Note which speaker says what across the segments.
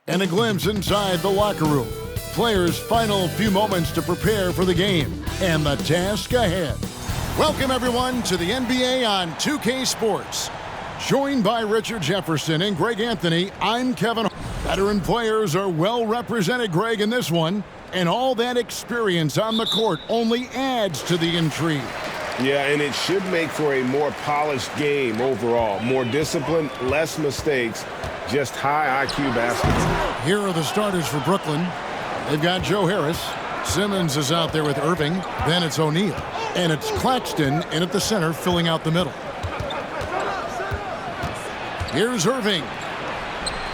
Speaker 1: And a glimpse inside the locker room. Players' final few moments to prepare for the game and the task ahead. Welcome, everyone, to the NBA on 2K Sports. Joined by Richard Jefferson and Greg Anthony, I'm Kevin. Veteran players are well represented, Greg, in this one. And all that experience on the court only adds to the intrigue.
Speaker 2: Yeah, and it should make for a more polished game overall. More discipline, less mistakes, just high IQ basketball.
Speaker 1: Here are the starters for Brooklyn. They've got Joe Harris. Simmons is out there with Irving. Then it's O'Neal. And it's Claxton in at the center, filling out the middle. Here's Irving.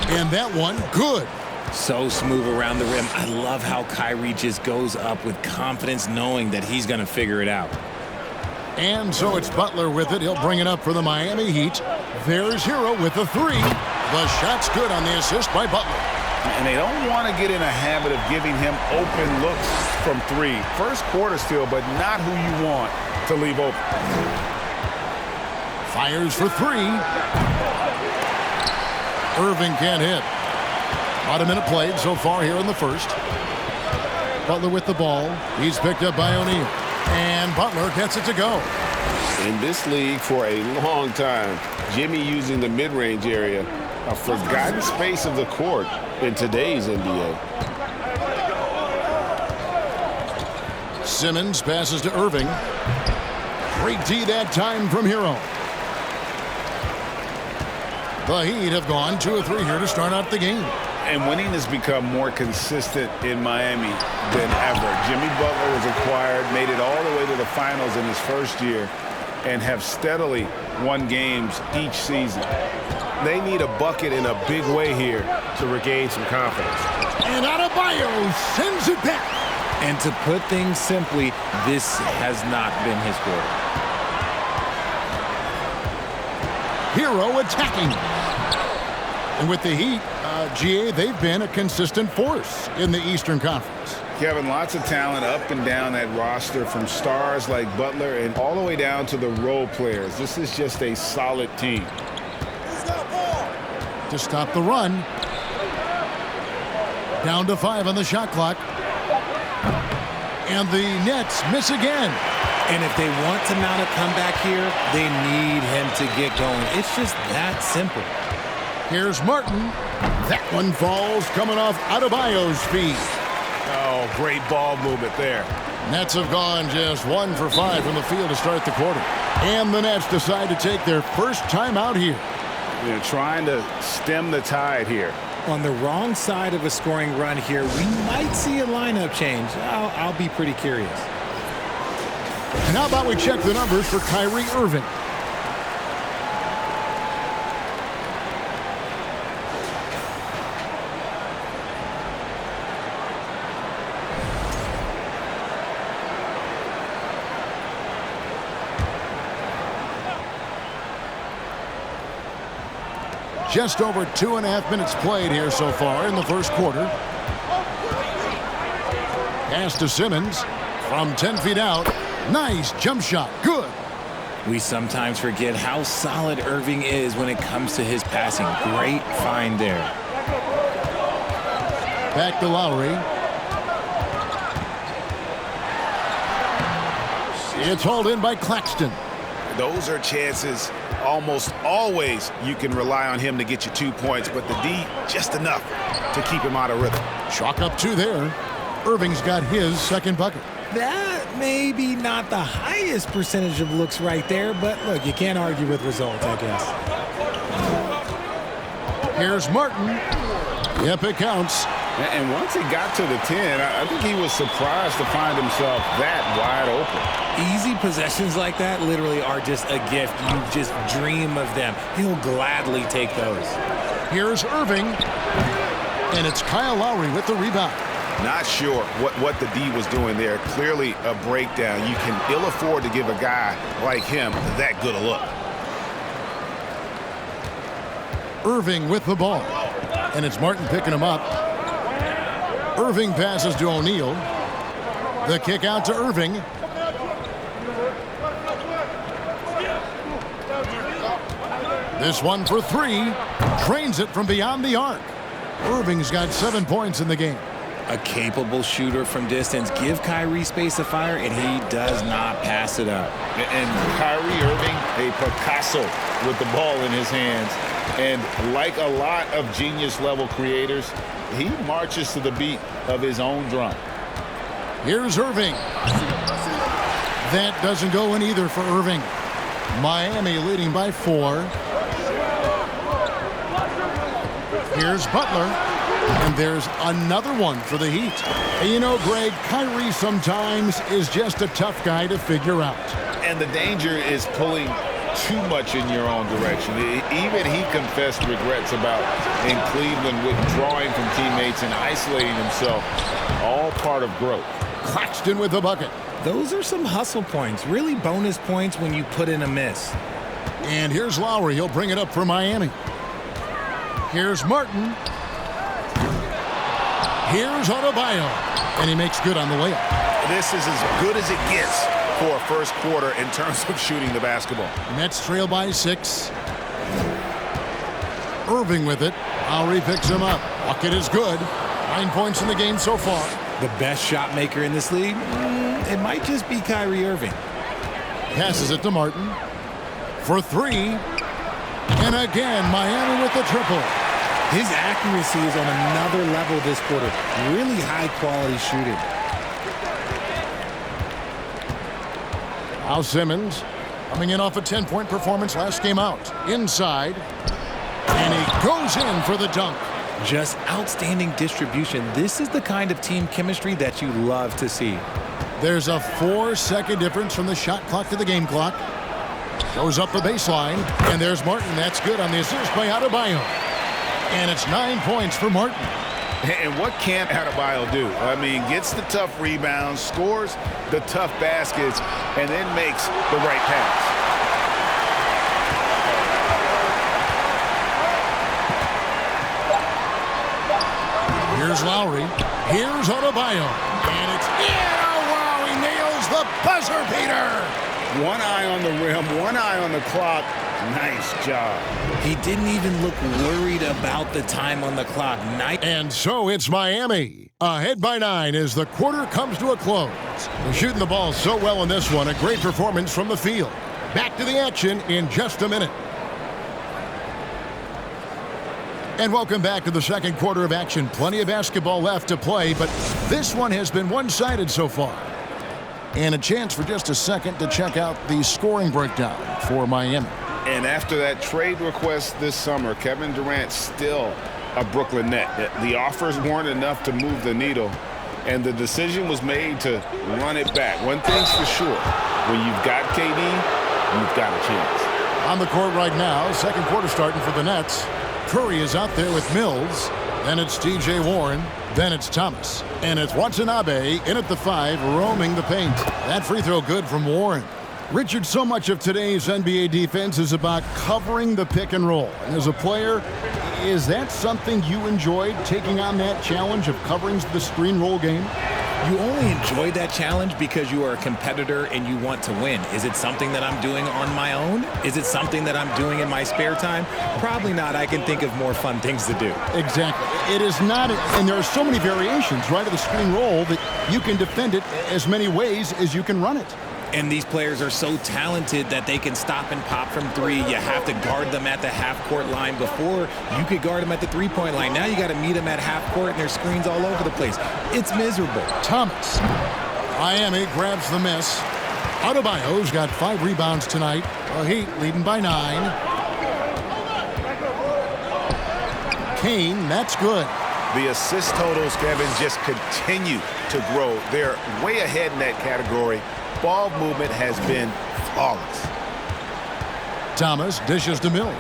Speaker 1: And that one, good.
Speaker 3: So smooth around the rim. I love how Kyrie just goes up with confidence, knowing that he's going to figure it out.
Speaker 1: And so it's Butler with it. He'll bring it up for the Miami Heat. There's Hero with the three. The shot's good on the assist by Butler.
Speaker 2: And they don't want to get in a habit of giving him open looks from three. First quarter still, but not who you want to leave open.
Speaker 1: Fires for three. Irving can't hit. About a minute played so far here in the first. Butler with the ball. He's picked up by O'Neal. And Butler gets it to go.
Speaker 2: In this league for a long time, Jimmy using the mid-range area, a forgotten space of the court in today's NBA.
Speaker 1: Simmons passes to Irving. Great D that time from Hero. The Heat have gone 2 of 3 here to start out the game.
Speaker 2: And winning has become more consistent in Miami than ever. Jimmy Butler was acquired, made it all the way to the finals in his first year, and have steadily won games each season. They need a bucket in a big way here to regain some confidence.
Speaker 1: And Adebayo sends it back.
Speaker 3: And to put things simply, this has not been his quarter.
Speaker 1: Hero attacking. And with the Heat, GA, they've been a consistent force in the Eastern Conference.
Speaker 2: Kevin, lots of talent up and down that roster, from stars like Butler and all the way down to the role players. This is just a solid team.
Speaker 1: To stop the run. Down to 5 on the shot clock. And the Nets miss again.
Speaker 3: And if they want to mount a comeback here, they need him to get going. It's just that simple.
Speaker 1: Here's Martin. That one falls, coming off Adebayo's feet.
Speaker 2: Oh, great ball movement there.
Speaker 1: Nets have gone just 1 for 5 from the field to start the quarter. And the Nets decide to take their first time out here.
Speaker 2: They're trying to stem the tide here.
Speaker 3: On the wrong side of a scoring run here, we might see a lineup change. I'll be pretty curious.
Speaker 1: And how about we check the numbers for Kyrie Irving? Just over 2.5 minutes played here so far in the first quarter. Pass to Simmons from 10 feet out. Nice jump shot. Good.
Speaker 3: We sometimes forget how solid Irving is when it comes to his passing. Great find there.
Speaker 1: Back to Lowry. It's hauled in by Claxton.
Speaker 2: Those are chances almost always you can rely on him to get you 2 points, but the D just enough to keep him out of rhythm.
Speaker 1: Chalk up 2 there. Irving's got his second bucket.
Speaker 3: That may be not the highest percentage of looks right there, but look, you can't argue with results, I guess.
Speaker 1: Here's Martin. Yep, it counts.
Speaker 2: And once he got to the 10, I think he was surprised to find himself that wide open.
Speaker 3: Easy possessions like that literally are just a gift. You just dream of them. He'll gladly take those.
Speaker 1: Here's Irving. And it's Kyle Lowry with the rebound.
Speaker 2: Not sure what the D was doing there. Clearly a breakdown. You can ill afford to give a guy like him that good a look.
Speaker 1: Irving with the ball. And it's Martin picking him up. Irving passes to O'Neal. The kick out to Irving. This one for 3. Drains it from beyond the arc. Irving's got 7 points in the game.
Speaker 3: A capable shooter from distance. Give Kyrie space to fire, and he does not pass it up.
Speaker 2: And Kyrie Irving, a Picasso with the ball in his hands. And like a lot of genius-level creators, he marches to the beat of his own drum.
Speaker 1: Here's Irving. That doesn't go in either for Irving. Miami leading by 4. Here's Butler. And there's another one for the Heat. And you know, Greg, Kyrie sometimes is just a tough guy to figure out.
Speaker 2: And the danger is pulling too much in your own direction. Even he confessed regrets about in Cleveland withdrawing from teammates and isolating himself. All part of growth.
Speaker 1: Claxton with the bucket.
Speaker 3: Those are some hustle points. Really bonus points when you put in a miss.
Speaker 1: And here's Lowry. He'll bring it up for Miami. Here's Martin. Here's Adebayo. And he makes good on the layup.
Speaker 2: This is as good as it gets for a first quarter in terms of shooting the basketball.
Speaker 1: Nets trail by 6. Irving with it. Lowry picks him up. Bucket is good. 9 points in the game so far.
Speaker 3: The best shot maker in this league? It might just be Kyrie Irving.
Speaker 1: Passes it to Martin. For 3. And again, Miami with the triple.
Speaker 3: His accuracy is on another level this quarter. Really high-quality shooting.
Speaker 1: Al Simmons coming in off a 10-point performance last game out. Inside. And he goes in for the dunk.
Speaker 3: Just outstanding distribution. This is the kind of team chemistry that you love to see.
Speaker 1: There's a 4-second difference from the shot clock to the game clock. Goes up the baseline. And there's Martin. That's good on the assist by Adebayo. And it's 9 points for Martin.
Speaker 2: And what can't Adebayo do? I mean, gets the tough rebounds, scores the tough baskets, and then makes the right pass.
Speaker 1: Here's Lowry. Here's Adebayo. And it's in. Oh, wow, he nails the buzzer beater.
Speaker 2: One eye on the rim, one eye on the clock. Nice job.
Speaker 3: He didn't even look worried about the time on the clock.
Speaker 1: And so it's Miami. Ahead by 9 as the quarter comes to a close. They're shooting the ball so well in this one. A great performance from the field. Back to the action in just a minute. And welcome back to the second quarter of action. Plenty of basketball left to play, but this one has been one-sided so far. And a chance for just a second to check out the scoring breakdown for Miami.
Speaker 2: And after that trade request this summer, Kevin Durant still a Brooklyn Net. The offers weren't enough to move the needle, and the decision was made to run it back. One thing's for sure, when you've got KD, you've got a chance.
Speaker 1: On the court right now, second quarter starting for the Nets. Curry is out there with Mills. Then it's T.J. Warren. Then it's Thomas. And it's Watanabe in at the 5, roaming the paint. That free throw good from Warren. Richard, so much of today's NBA defense is about covering the pick and roll. And as a player, is that something you enjoyed, taking on that challenge of covering the screen roll game?
Speaker 3: You only enjoy that challenge because you are a competitor and you want to win. Is it something that I'm doing on my own? Is it something that I'm doing in my spare time? Probably not. I can think of more fun things to do.
Speaker 1: Exactly. It is not, and there are so many variations, right, of the screen roll that you can defend it as many ways as you can run it.
Speaker 3: And these players are so talented that they can stop and pop from 3. You have to guard them at the half-court line. Before, you could guard them at the 3-point line. Now you got to meet them at half-court, and there's screens all over the place. It's miserable.
Speaker 1: Thomas. Miami grabs the miss. Adebayo's got 5 rebounds tonight. The Heat leading by 9. Kane, that's good.
Speaker 2: The assist totals, Kevin, just continue to grow. They're way ahead in that category. Ball movement has been flawless.
Speaker 1: Thomas dishes to Mills.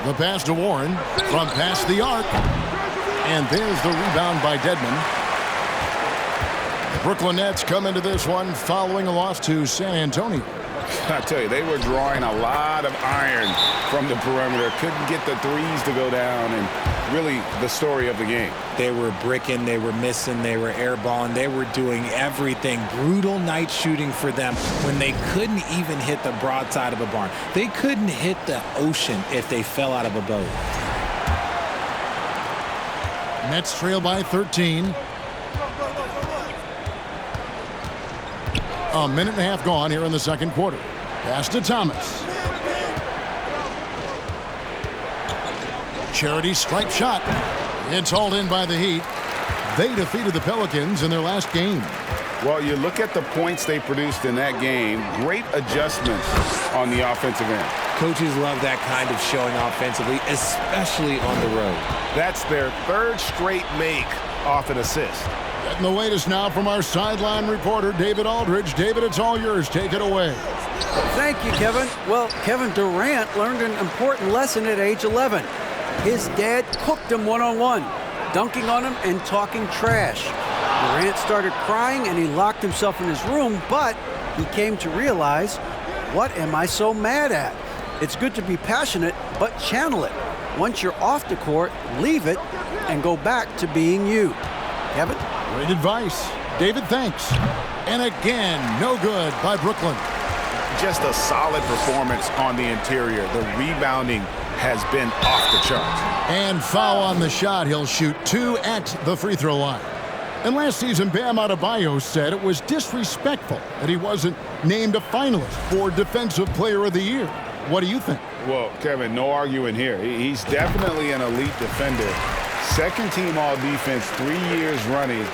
Speaker 1: The pass to Warren from past the arc. And there's the rebound by Dedmon. The Brooklyn Nets come into this one following a loss to San Antonio.
Speaker 2: I tell you, they were drawing a lot of iron from the perimeter. Couldn't get the threes to go down, and really the story of the game.
Speaker 3: They were bricking, they were missing, they were airballing, they were doing everything. Brutal night shooting for them when they couldn't even hit the broadside of a barn. They couldn't hit the ocean if they fell out of a boat.
Speaker 1: Nets trail by 13. A minute and a half gone here in the second quarter. Pass to Thomas. Charity strike shot. It's hauled in by the Heat. They defeated the Pelicans in their last game.
Speaker 2: Well, you look at the points they produced in that game. Great adjustments on the offensive end.
Speaker 3: Coaches love that kind of showing offensively, especially on the road.
Speaker 4: That's their third straight make off an assist.
Speaker 1: Getting the latest now from our sideline reporter, David Aldridge. David, it's all yours. Take it away.
Speaker 5: Thank you, Kevin. Well, Kevin Durant learned an important lesson at age 11. His dad cooked him one-on-one, dunking on him and talking trash. Durant started crying and he locked himself in his room, but he came to realize, what am I so mad at? It's good to be passionate, but channel it. Once you're off the court, leave it and go back to being you. Kevin?
Speaker 1: Great advice. David, thanks. And again, no good by Brooklyn.
Speaker 4: Just a solid performance on the interior. The rebounding has been off the charts.
Speaker 1: And foul on the shot. He'll shoot 2 at the free throw line. And last season, Bam Adebayo said it was disrespectful that he wasn't named a finalist for Defensive Player of the Year. What do you think?
Speaker 2: Well, Kevin, no arguing here. He's definitely an elite defender. Second team all-defense 3 years running.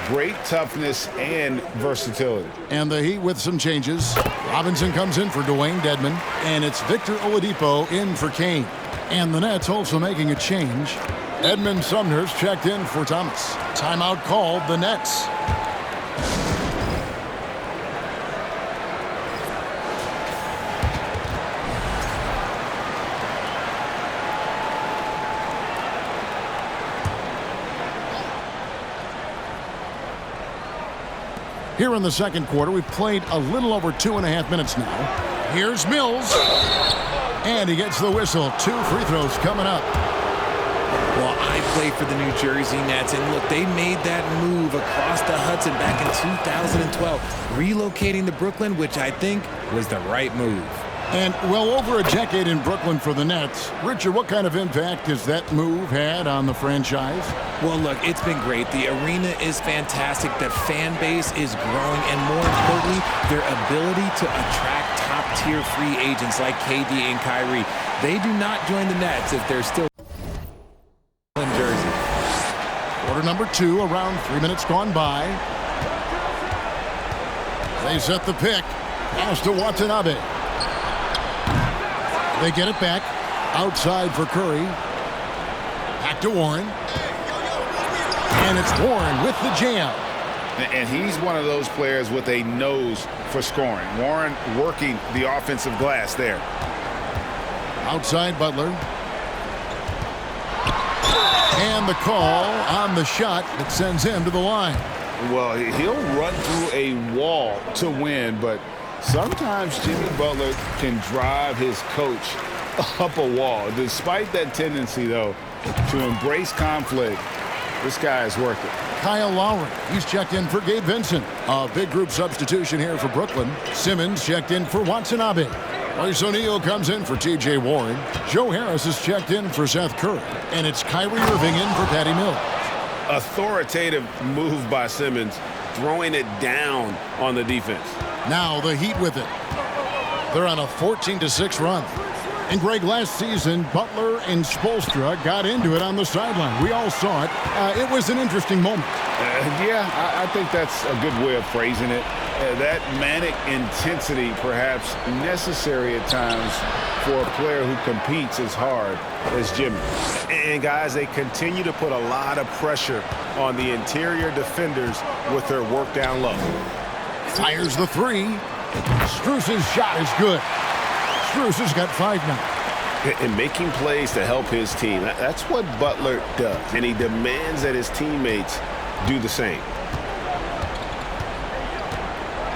Speaker 2: Great toughness and versatility.
Speaker 1: And the Heat with some changes. Robinson comes in for Dwayne Dedmon. And it's Victor Oladipo in for Kane. And the Nets also making a change. Edmund Sumner's checked in for Thomas. Timeout called the Nets. Here in the second quarter, we've played a little over 2.5 minutes now. Here's Mills. And he gets the whistle. 2 free throws coming up.
Speaker 3: Well, I play for the New Jersey Nets, and look, they made that move across the Hudson back in 2012, relocating to Brooklyn, which I think was the right move.
Speaker 1: And well over a decade in Brooklyn for the Nets. Richard, what kind of impact has that move had on the franchise?
Speaker 3: Well, look, it's been great. The arena is fantastic. The fan base is growing, and more importantly, their ability to attract top-tier free agents like KD and Kyrie. They do not join the Nets if they're still in Jersey.
Speaker 1: Quarter number 2, around 3 minutes gone by. They set the pick. Pass to Watanabe. They get it back. Outside for Curry. Back to Warren. And it's Warren with the jam.
Speaker 2: And he's one of those players with a nose for scoring. Warren working the offensive glass there.
Speaker 1: Outside Butler. And the call on the shot that sends him to the line.
Speaker 2: Well, he'll run through a wall to win, but sometimes Jimmy Butler can drive his coach up a wall. Despite that tendency, though, to embrace conflict, this guy is worth it.
Speaker 1: Kyle Lowry, he's checked in for Gabe Vincent. A big group substitution here for Brooklyn. Simmons checked in for Watanabe. Royce O'Neal comes in for T.J. Warren. Joe Harris is checked in for Seth Curry. And it's Kyrie Irving in for Patty Mills.
Speaker 4: Authoritative move by Simmons, throwing it down on the defense.
Speaker 1: Now the Heat with it. They're on a 14-6 run. And Greg, last season, Butler and Spoelstra got into it on the sideline. We all saw it. It was an interesting moment.
Speaker 2: Yeah, I think that's a good way of phrasing it. That manic intensity perhaps necessary at times for a player who competes as hard as Jimmy.
Speaker 4: And guys, they continue to put a lot of pressure on the interior defenders with their work down low.
Speaker 1: Fires the 3. Strus's shot is good. Strus has got 5 now.
Speaker 4: And making plays to help his team. That's what Butler does. And he demands that his teammates do the same.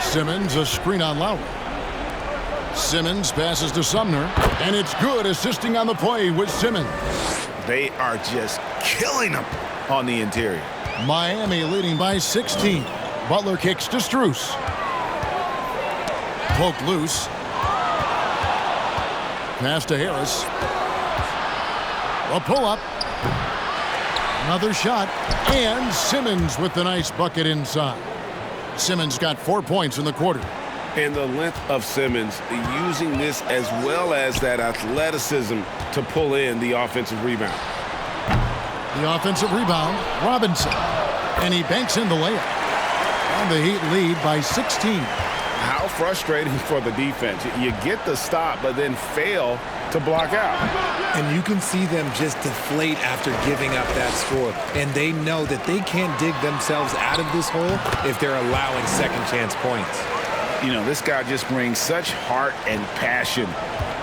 Speaker 1: Simmons, a screen on Lowry. Simmons passes to Sumner, and it's good, assisting on the play with Simmons.
Speaker 2: They are just killing them on the interior.
Speaker 1: Miami leading by 16. Butler kicks to Strus. Poked loose. Pass to Harris. A pull-up. Another shot. And Simmons with the nice bucket inside. Simmons got 4 points in the quarter.
Speaker 4: And the length of Simmons, using this as well as that athleticism to pull in the offensive rebound.
Speaker 1: The offensive rebound, Robinson. And he banks in the layup. And the Heat lead by 16.
Speaker 2: How frustrating for the defense. You get the stop, but then fail to block out.
Speaker 3: And you can see them just deflate after giving up that score. And they know that they can't dig themselves out of this hole if they're allowing second chance points.
Speaker 2: You know, this guy just brings such heart and passion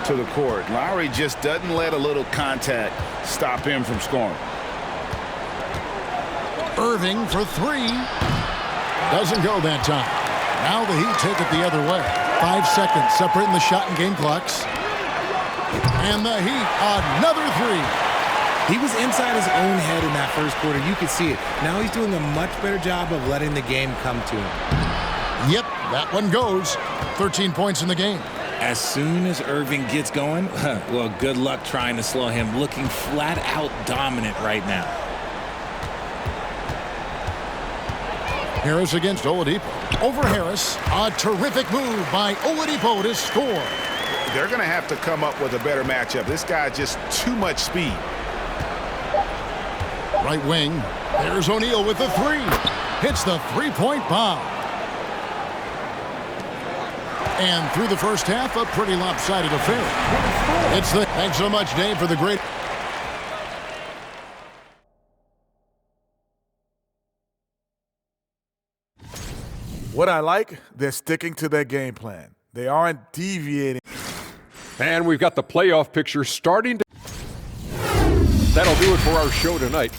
Speaker 2: to the court. Lowry just doesn't let a little contact stop him from scoring.
Speaker 1: Irving for three. Doesn't go that time. Now the Heat take it the other way. 5 seconds separating the shot and game clocks. And the Heat, another three.
Speaker 3: He was inside his own head in that first quarter. You could see it. Now he's doing a much better job of letting the game come to him.
Speaker 1: Yep, that one goes. 13 points in the game.
Speaker 3: As soon as Irving gets going, well, good luck trying to slow him. Looking flat out dominant right now.
Speaker 1: Harris against Oladipo. Over Harris. A terrific move by Oladipo to score.
Speaker 2: They're going to have to come up with a better matchup. This guy just too much speed.
Speaker 1: Right wing. There's O'Neal with the three. Hits the three-point bomb. And through the first half, a pretty lopsided affair. Thanks so much, Dave, for the great.
Speaker 6: What I like, they're sticking to their game plan. They aren't deviating.
Speaker 7: And we've got the playoff picture starting to. That'll do it for our show tonight.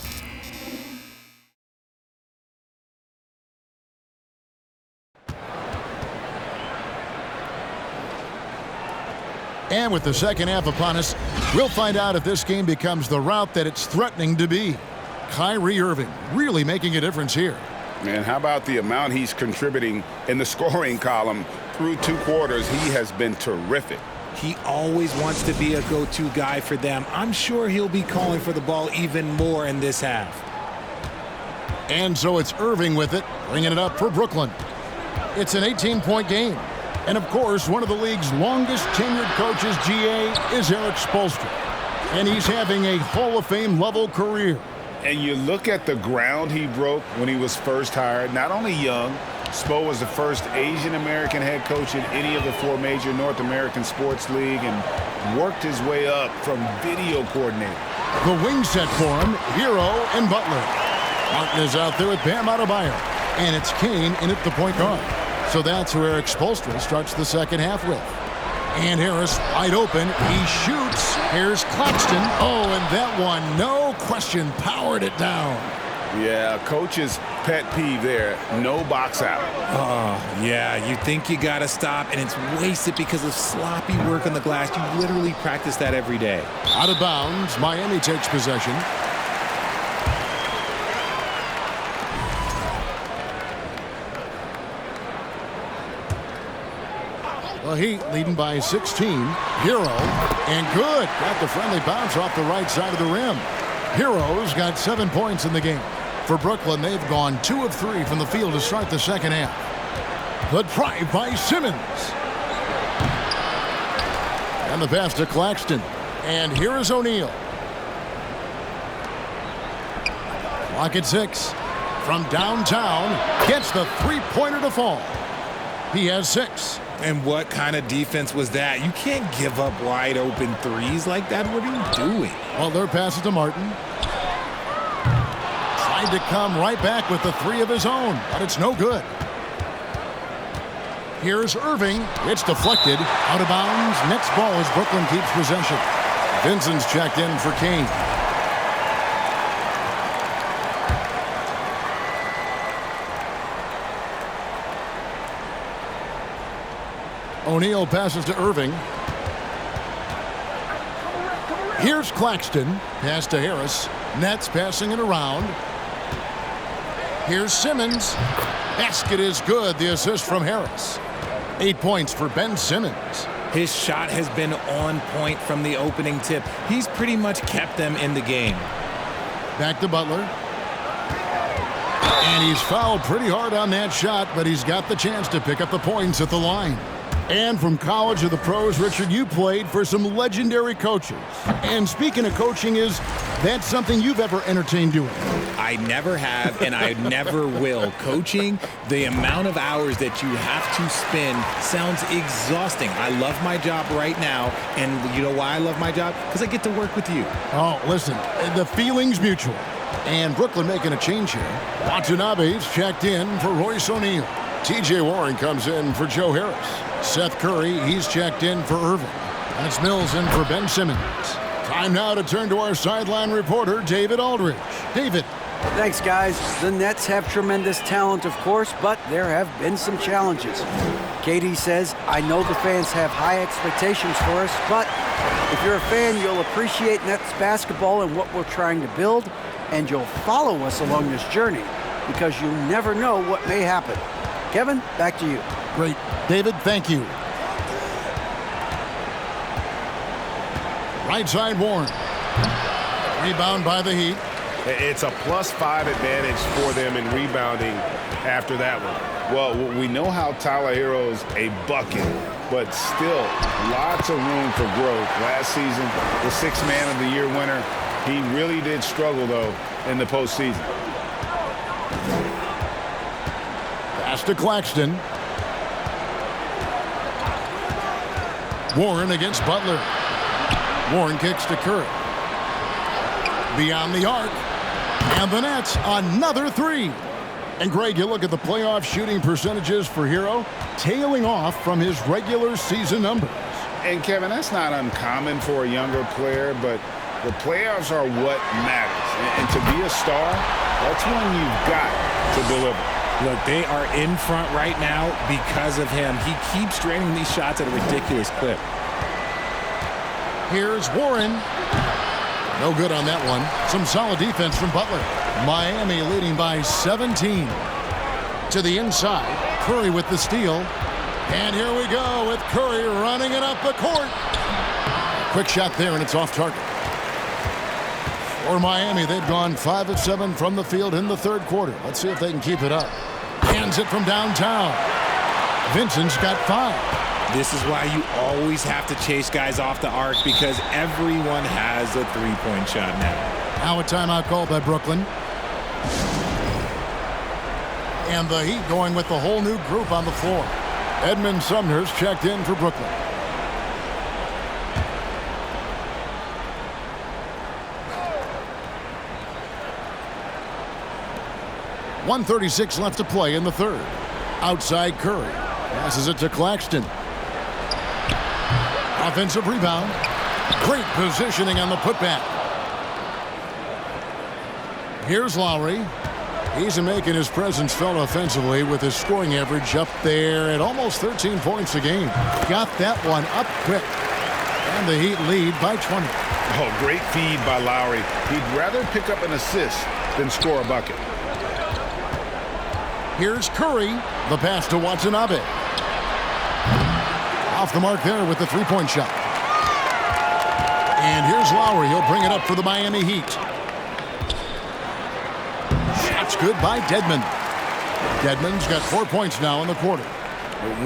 Speaker 1: And with the second half upon us, we'll find out if this game becomes the route that it's threatening to be. Kyrie Irving really making a difference here.
Speaker 2: And how about the amount he's contributing in the scoring column through 2 quarters? He has been terrific.
Speaker 3: He always wants to be a go-to guy for them. I'm sure he'll be calling for the ball even more in this half.
Speaker 1: And so it's Irving with it, bringing it up for Brooklyn. It's an 18-point game. And, of course, one of the league's longest-tenured coaches, GA, is Eric Spoelstra. And he's having a Hall of Fame-level career.
Speaker 2: And you look at the ground he broke when he was first hired. Not only young, Spo was the first Asian-American head coach in any of the 4 major North American sports league and worked his way up from video coordinator.
Speaker 1: The wing set for him, Hero and Butler. Martin is out there with Bam Adebayo. And it's Kane in at the point guard. So that's who Eric Spoelstra starts the second half with. And Harris wide open. He shoots. Here's Claxton. Oh, and that one, no question, powered it down.
Speaker 2: Yeah, coach's pet peeve there. No box out.
Speaker 3: Oh, yeah, you think you got to stop, and it's wasted because of sloppy work on the glass. You literally practice that every day.
Speaker 1: Out of bounds, Miami takes possession. The Heat leading by 16. Hero, and good. Got the friendly bounce off the right side of the rim. Hero's got 7 points in the game. For Brooklyn, they've gone 2 of 3 from the field to start the second half. The drive by Simmons. And the pass to Claxton. And here is O'Neal. Clock at 6. From downtown, gets the three-pointer to fall. He has 6.
Speaker 3: And what kind of defense was that? You can't give up wide open threes like that. What are you doing?
Speaker 1: Well, their pass it to Martin. Tried to come right back with the 3 of his own, but it's no good. Here's Irving. It's deflected. Out of bounds. Next ball as Brooklyn keeps possession. Vincent's checked in for Kane. O'Neal passes to Irving. Here's Claxton. Pass to Harris. Nets passing it around. Here's Simmons. Basket is good. The assist from Harris. 8 points for Ben Simmons.
Speaker 3: His shot has been on point from the opening tip. He's pretty much kept them in the game.
Speaker 1: Back to Butler. And he's fouled pretty hard on that shot, but he's got the chance to pick up the points at the line. And from college to the pros, Richard, you played for some legendary coaches. And speaking of coaching, is that something you've ever entertained doing?
Speaker 3: I never have, and I never will. Coaching, the amount of hours that you have to spend sounds exhausting. I love my job right now, and you know why I love my job? Because I get to work with you.
Speaker 1: Oh, listen, the feeling's mutual. And Brooklyn making a change here. Watanabe's checked in for Royce O'Neal. T.J. Warren comes in for Joe Harris. Seth Curry, he's checked in for Irving. That's Mills in for Ben Simmons. Time now to turn to our sideline reporter, David Aldridge. David.
Speaker 5: Thanks, guys. The Nets have tremendous talent, of course, but there have been some challenges. Katie says, I know the fans have high expectations for us, but if you're a fan, you'll appreciate Nets basketball and what we're trying to build, and you'll follow us along this journey because you never know what may happen. Kevin, back to you.
Speaker 1: Great. David, thank you. Right side, Warren. Rebound by the Heat.
Speaker 4: It's a +5 advantage for them in rebounding after that one. Well, we know how Tyler Hero's a bucket, but still lots of room for growth. Last season, the Sixth Man of the Year winner, he really did struggle, though, in the postseason.
Speaker 1: Pass to Claxton. Warren against Butler. Warren kicks to Curry. Beyond the arc. And the Nets, another three. And Greg, you look at the playoff shooting percentages for Hero, tailing off from his regular season numbers.
Speaker 2: And Kevin, that's not uncommon for a younger player, but the playoffs are what matters. And to be a star, that's when you've got to deliver.
Speaker 3: Look, they are in front right now because of him. He keeps draining these shots at a ridiculous clip.
Speaker 1: Here's Warren. No good on that one. Some solid defense from Butler. Miami leading by 17. To the inside. Curry with the steal. And here we go with Curry running it up the court. Quick shot there, and it's off target. For Miami, they've gone 5 of 7 from the field in the third quarter. Let's see if they can keep it up. Hands it from downtown. Vincent's got 5.
Speaker 3: This is why you always have to chase guys off the arc because everyone has a three-point shot now.
Speaker 1: Now a timeout called by Brooklyn. And the Heat going with the whole new group on the floor. Edmund Sumner's checked in for Brooklyn. .136 left to play in the third. Outside Curry. Passes it to Claxton. Offensive rebound. Great positioning on the putback. Here's Lowry. He's making his presence felt offensively with his scoring average up there at almost 13 points a game. Got that one up quick. And the Heat lead by 20.
Speaker 2: Oh, great feed by Lowry. He'd rather pick up an assist than score a bucket.
Speaker 1: Here's Curry. The pass to Watanabe. Off the mark there with the three-point shot. And here's Lowry. He'll bring it up for the Miami Heat. Shot's good by Dedmon. Dedmon's got 4 points now in the quarter.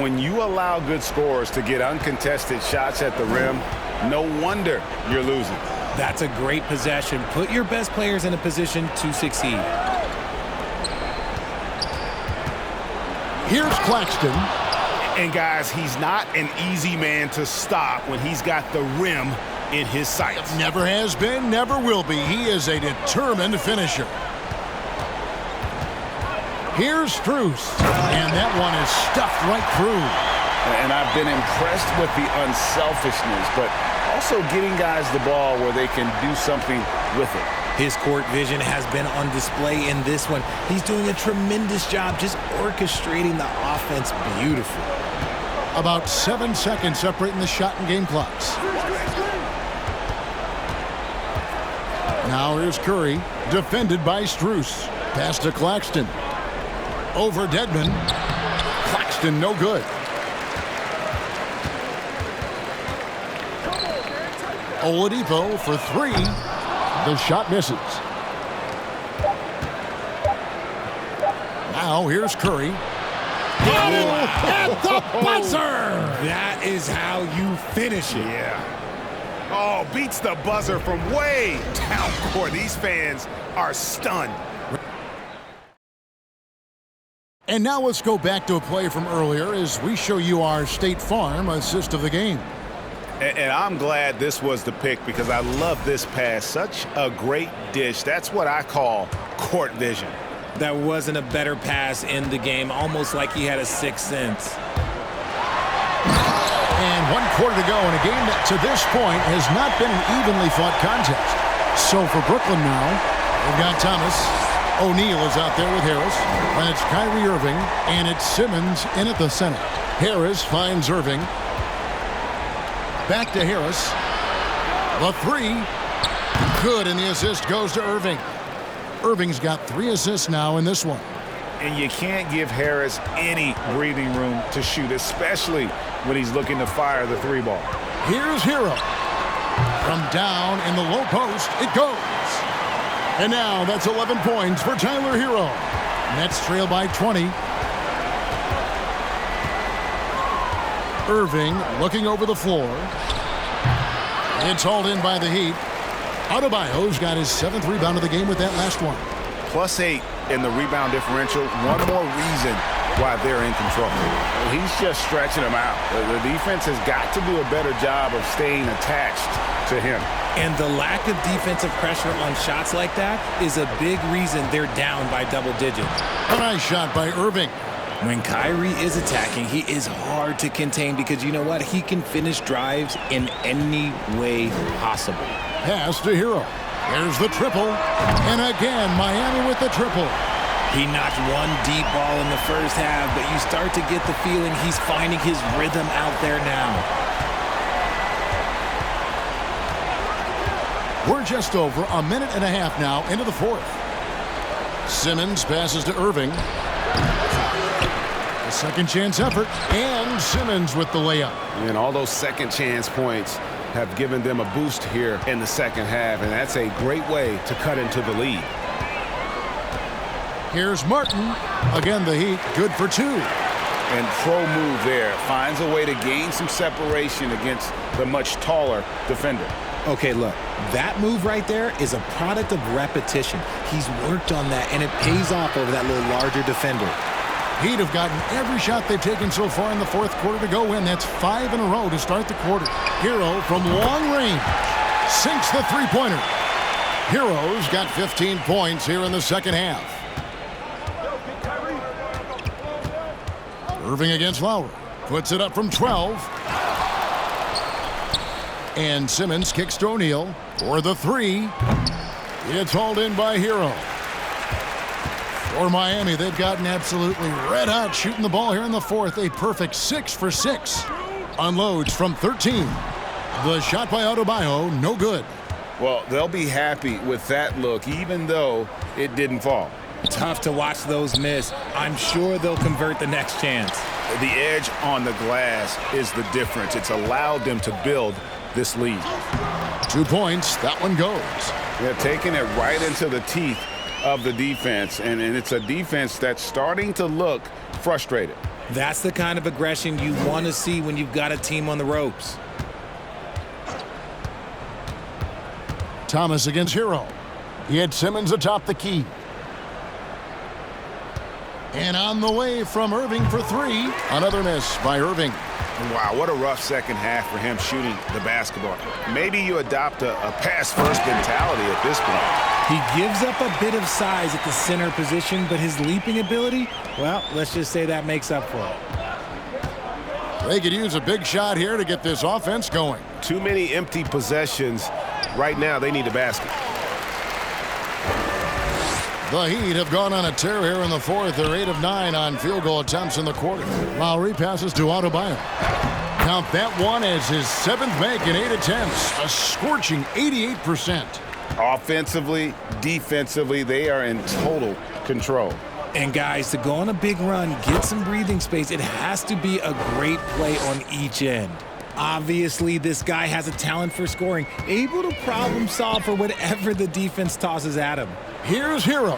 Speaker 2: When you allow good scorers to get uncontested shots at the rim, no wonder you're losing.
Speaker 3: That's a great possession. Put your best players in a position to succeed.
Speaker 1: Here's Claxton.
Speaker 2: And guys, he's not an easy man to stop when he's got the rim in his sights.
Speaker 1: Never has been, never will be. He is a determined finisher. Here's Strus. And that one is stuffed right through.
Speaker 2: And I've been impressed with the unselfishness, but also getting guys the ball where they can do something with it.
Speaker 3: His court vision has been on display in this one. He's doing a tremendous job just orchestrating the offense beautifully.
Speaker 1: About 7 seconds separating the shot and game clocks. Now here's Curry, defended by Strus. Pass to Claxton. Over Dedmon. Claxton no good. Oladipo for three. The shot misses. Now here's Curry. At the buzzer!
Speaker 3: That is how you finish it.
Speaker 4: Yeah. Oh, beats the buzzer from way down court. These fans are stunned.
Speaker 1: And now let's go back to a play from earlier as we show you our State Farm assist of the game.
Speaker 2: And I'm glad this was the pick because I love this pass. Such a great dish. That's what I call court vision.
Speaker 3: That wasn't a better pass in the game, almost like he had a sixth sense.
Speaker 1: And 1 quarter to go in a game that to this point has not been an evenly fought contest. So for Brooklyn now, they've got Thomas. O'Neal is out there with Harris. And it's Kyrie Irving, and it's Simmons in at the center. Harris finds Irving. Back to Harris. The three. Good, and the assist goes to Irving. Irving's got 3 assists now in this one.
Speaker 2: And you can't give Harris any breathing room to shoot, especially when he's looking to fire the 3 ball.
Speaker 1: Here's Hero. From down in the low post, it goes. And now that's 11 points for Tyler Hero. Nets trail by 20. Irving looking over the floor. It's hauled in by the Heat. Adebayo's got his 7th rebound of the game with that last one.
Speaker 2: +8 in the rebound differential. One more reason why they're in control. He's just stretching them out. The defense has got to do a better job of staying attached to him.
Speaker 3: And the lack of defensive pressure on shots like that is a big reason they're down by double digits.
Speaker 1: A nice shot by Irving.
Speaker 3: When Kyrie is attacking, he is hard to contain because you know what? He can finish drives in any way possible.
Speaker 1: Pass to Hero. There's the triple. And again, Miami with the triple.
Speaker 3: He knocked one deep ball in the first half, but you start to get the feeling he's finding his rhythm out there now.
Speaker 1: We're just over a minute and a half now into the 4th. Simmons passes to Irving. A second chance effort, and Simmons with the layup.
Speaker 4: And all those second chance points have given them a boost here in the second half, and that's a great way to cut into the lead.
Speaker 1: Here's Martin. Again, the Heat, good for 2.
Speaker 2: And pro move there. Finds a way to gain some separation against the much taller defender.
Speaker 3: Okay, look, that move right there is a product of repetition. He's worked on that, and it pays off over that little larger defender.
Speaker 1: Heat have gotten every shot they've taken so far in the 4th quarter to go in. That's 5 in a row to start the quarter. Hero from long range sinks the three-pointer. Hero's got 15 points here in the second half. Irving against Lowry. Puts it up from 12. And Simmons kicks to O'Neal for the 3. It's hauled in by Hero. For Miami, they've gotten absolutely red hot shooting the ball here in the 4th. A perfect 6 for 6. Unloads from 13. The shot by Adebayo, no good.
Speaker 2: Well, they'll be happy with that look, even though it didn't fall.
Speaker 3: Tough to watch those miss. I'm sure they'll convert the next chance.
Speaker 2: The edge on the glass is the difference. It's allowed them to build this lead.
Speaker 1: 2 points. That one goes.
Speaker 2: They're taking it right into the teeth of the defense, and it's a defense that's starting to look frustrated.
Speaker 3: That's the kind of aggression you want to see when you've got a team on the ropes.
Speaker 1: Thomas against Hero. He had Simmons atop the key. And on the way from Irving for 3. Another miss by Irving.
Speaker 2: Wow, what a rough second half for him shooting the basketball. Maybe you adopt a pass-first mentality at this point.
Speaker 3: He gives up a bit of size at the center position, but his leaping ability, well, let's just say that makes up for it.
Speaker 1: They could use a big shot here to get this offense going.
Speaker 4: Too many empty possessions. Right now, they need a basket.
Speaker 1: The Heat have gone on a tear here in the fourth. They're 8 of 9 on field goal attempts in the quarter. Lowry passes to Adebayo. Count that one as his 7th make in 8 attempts. A scorching 88%.
Speaker 2: Offensively, defensively, they are in total control.
Speaker 3: And guys, to go on a big run, get some breathing space, it has to be a great play on each end. Obviously, this guy has a talent for scoring, able to problem solve for whatever the defense tosses at him.
Speaker 1: Here's Hero.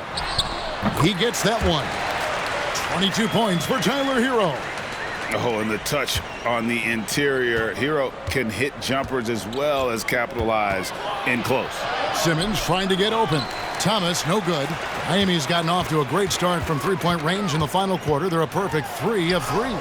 Speaker 1: He gets that one. 22 points for Tyler Hero.
Speaker 2: Oh, and the touch on the interior. Hero can hit jumpers as well as capitalize in close.
Speaker 1: Simmons trying to get open. Thomas, no good. Miami's gotten off to a great start from three-point range in the final quarter. They're a perfect 3 of 3.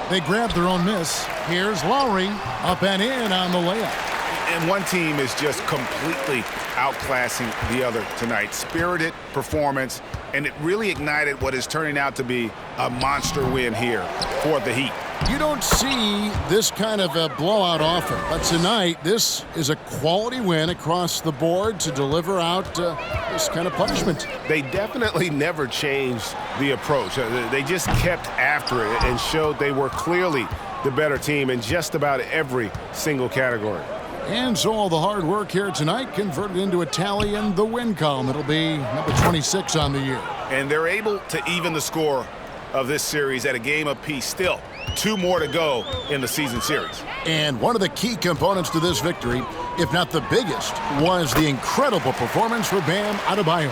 Speaker 1: They grabbed their own miss. Here's Lowry, up and in on the layup.
Speaker 2: And one team is just completely outclassing the other tonight. Spirited performance, and it really ignited what is turning out to be a monster win here for the Heat.
Speaker 1: You don't see this kind of a blowout often, but tonight this is a quality win across the board to deliver out this kind of punishment.
Speaker 4: They definitely never changed the approach. They just kept after it and showed they were clearly the better team in just about every single category.
Speaker 1: And so all the hard work here tonight converted into a tally in the win column. It'll be number 26 on the year.
Speaker 2: And they're able to even the score of this series at a game apiece. Still, 2 more to go in the season series.
Speaker 1: And one of the key components to this victory, if not the biggest, was the incredible performance for Bam Adebayo.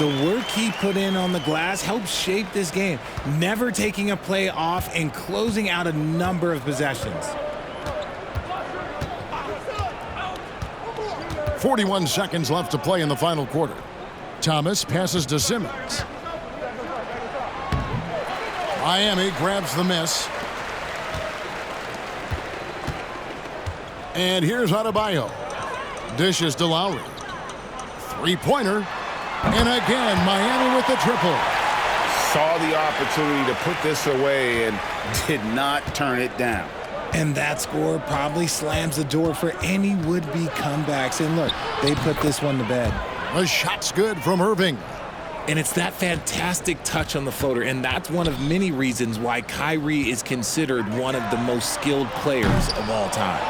Speaker 3: The work he put in on the glass helped shape this game, never taking a play off and closing out a number of possessions.
Speaker 1: 41 seconds left to play in the final quarter. Thomas passes to Simmons. Miami grabs the miss. And here's Adebayo. Dishes to Lowry. Three-pointer. And again, Miami with the triple.
Speaker 2: Saw the opportunity to put this away and did not turn it down.
Speaker 3: And that score probably slams the door for any would-be comebacks. And look, they put this one to bed.
Speaker 1: The shot's good from Irving.
Speaker 3: And it's that fantastic touch on the floater, and that's one of many reasons why Kyrie is considered one of the most skilled players of all time.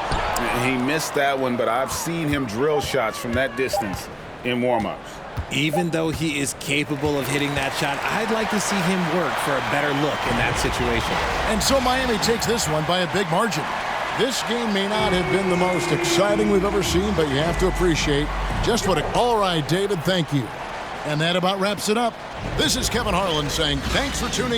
Speaker 2: He missed that one, but I've seen him drill shots from that distance in warm-ups.
Speaker 3: Even though he is capable of hitting that shot, I'd like to see him work for a better look in that situation.
Speaker 1: And so Miami takes this one by a big margin. This game may not have been the most exciting we've ever seen, but you have to appreciate just what all right, David, thank you. And that about wraps it up. This is Kevin Harlan saying thanks for tuning in.